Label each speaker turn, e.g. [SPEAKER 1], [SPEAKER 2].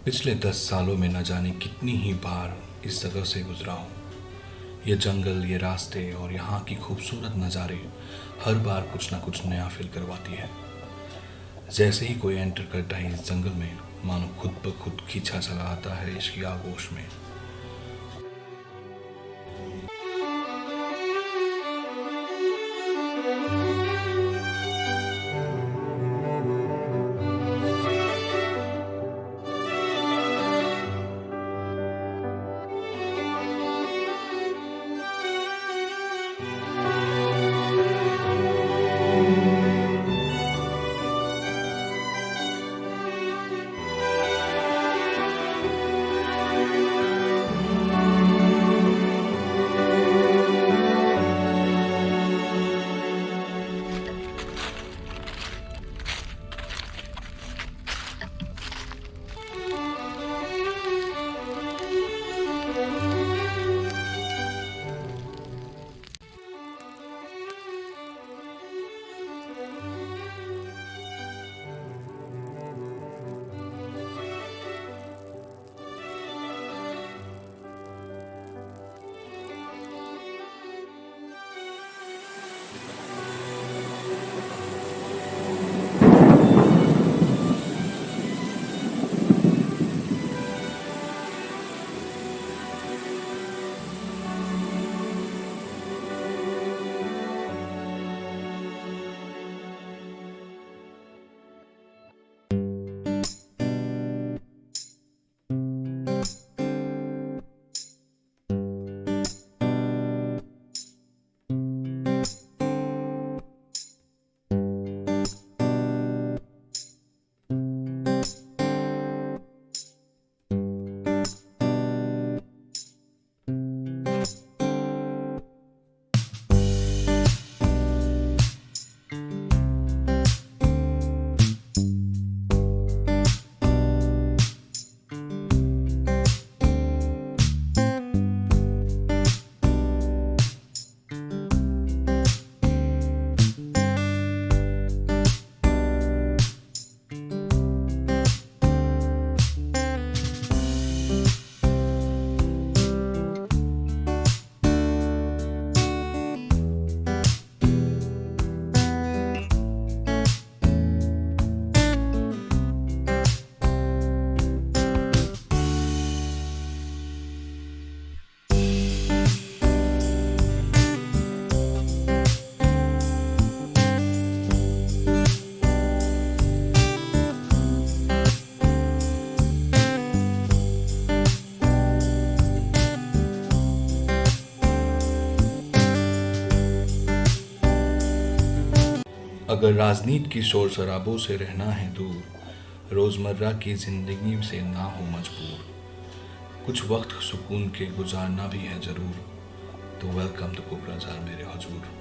[SPEAKER 1] पिछले 10 सालों में न जाने कितनी ही बार इस जगह से गुजरा हूँ। ये जंगल, ये रास्ते और यहाँ की खूबसूरत नज़ारे हर बार कुछ ना कुछ नया फील करवाती है। जैसे ही कोई एंटर करता है इस जंगल में, मानो खुद ब खुद खींचा चला आता है इसकी आगोश में। अगर राजनीति की शोर शराबों से रहना है दूर, रोज़मर्रा की ज़िंदगी से ना हो मजबूर, कुछ वक्त सुकून के गुजारना भी है ज़रूर, तो वेलकम टू कोकराझार मेरे हजूर।